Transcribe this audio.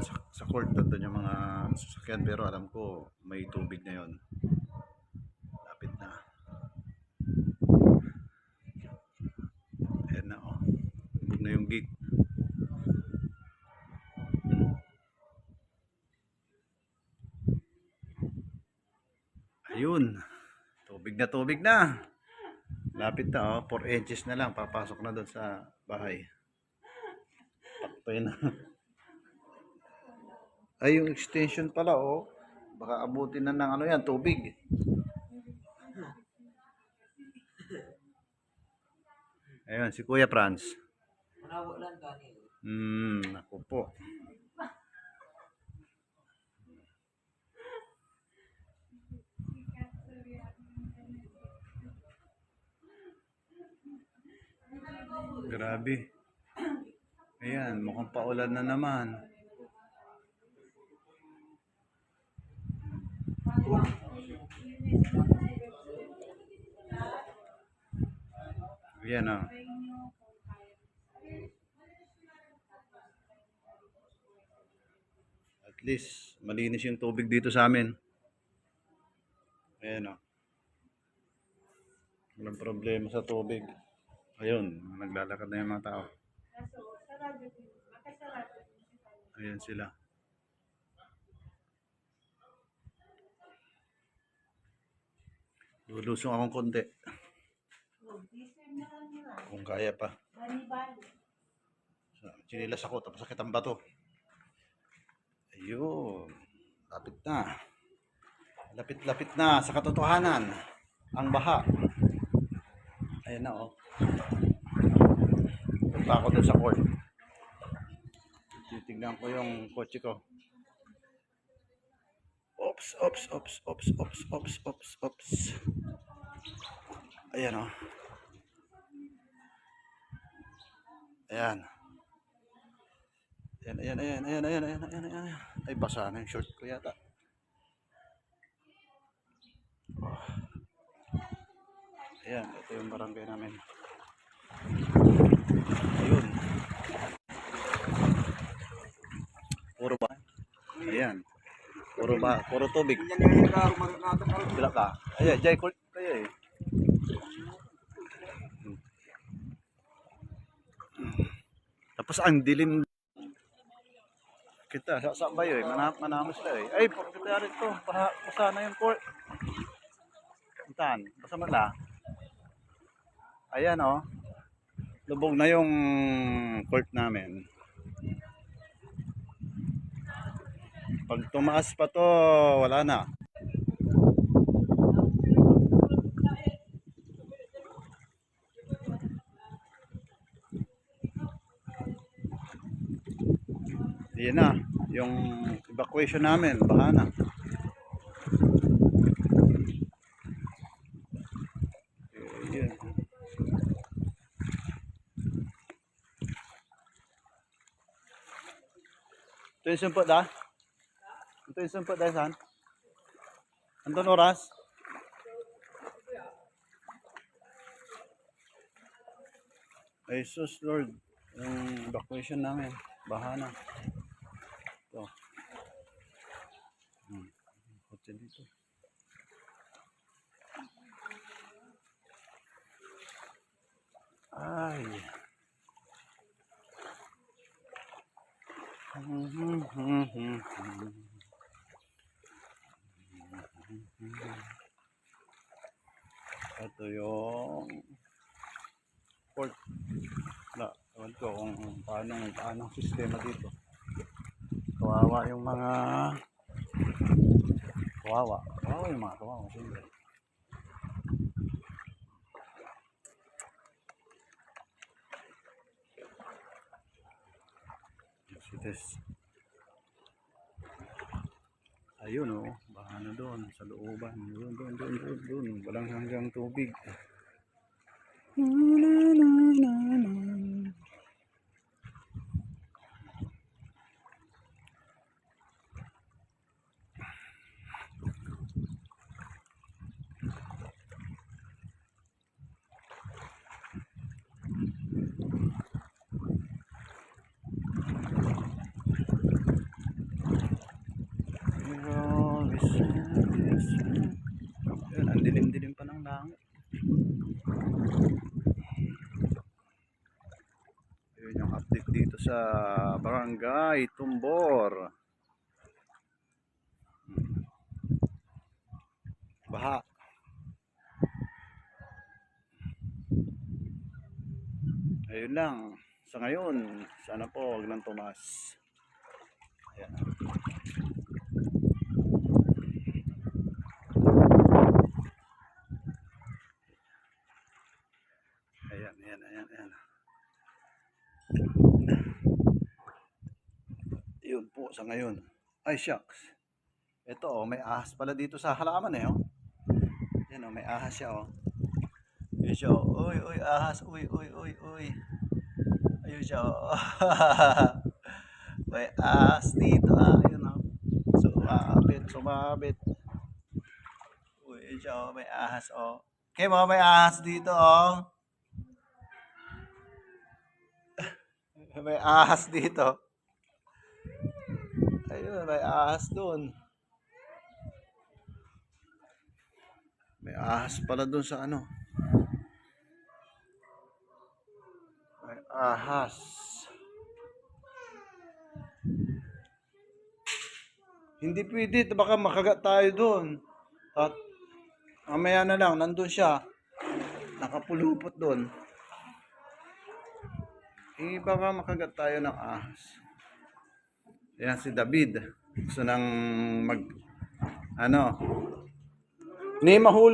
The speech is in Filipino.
sa court doon yung mga sasakyan, pero alam ko may tubig na yon. Lapit na. Ayan na, oh. Bug na yung gate. Ayun. Tubig na, tubig na. Lapit na, oh. 4 inches na lang. Papasok na doon sa bahay. Taktoy na. Ay, yung extension pala, oh. Baka abutin na ng ano yan, tubig. Ayun, si Kuya Franz. Ako po. Grabe. Ayan, mukhang paulan na naman. Ayan, oh. At least, malinis yung tubig dito sa amin. Ayan, oh. Walang problema sa tubig. Ayun, naglalakad na yung mga tao. Ayan sila. Lulusong akong konti. Kung kaya pa. Chinilas ako, tapos sakit ang bato. Ayun. Lapit na. Lapit-lapit na sa katotohanan. Ang baha. Ayan na, oh. Punta ako dun sa court. Titignan ko yung kotse ko. Ops. Ayan, oh. Ayan. Ayan. Ay, basa na yung short ko yata. Ayan, ito yung barangay namin. Ayun. Puro ba? Ayan. Puro tubig. Bila ka. Ayan, jay court kayo eh. Tapos ang dilim. Kita, sa bayo eh. Manamos sila eh. Ay, kita rin to. Basa na yung court. Saan? Basa mo na. Ayan, oh. Lubog na yung court namin. Pag tumaas pa to, wala na. Yan na, yung evacuation namin, baha na. Yan. Ito yung sumpot da? Ito yung sumpot da, saan? Anton oras? Ay sus Lord, yung evacuation namin, baha na. Ito. Kotse dito. Ay. Ito yung port. Ewan ko kung paano ang sistema dito. Kawawa yung mga kawawa siyempre. Ayun, oh, baha na doon sa looban. Doon. Walang hanggang tubig. Yun, ang dilim-dilim pa ng langit. Yun yung update dito sa Barangay Tumbor. Baha. Ayun lang. Sa ngayon, sana po wag nang tumas. Ayan. Ayan. Yun po sa ngayon. Ay, shucks. Ito, oh, may ahas pala dito sa halaman eh, oh. Yan, oh, may ahas siya, oh. Ayun siya, oh. Uy, ahas. Uy. Ayun siya, oh. May ahas dito, ah. Ayun, oh. Sumabit. Uy, ayun siya, oh. May ahas, oh. Okay, mga may ahas dito, oh. May ahas dito. Ayun, may ahas doon. May ahas pala doon sa ano. May ahas. Hindi pwede, baka makagat tayo doon. At mamaya na lang, nandun siya. Nakapulupot doon. Eh, baka makagat tayo ng ahas. Ayan si David. Gusto nang ni mahulog.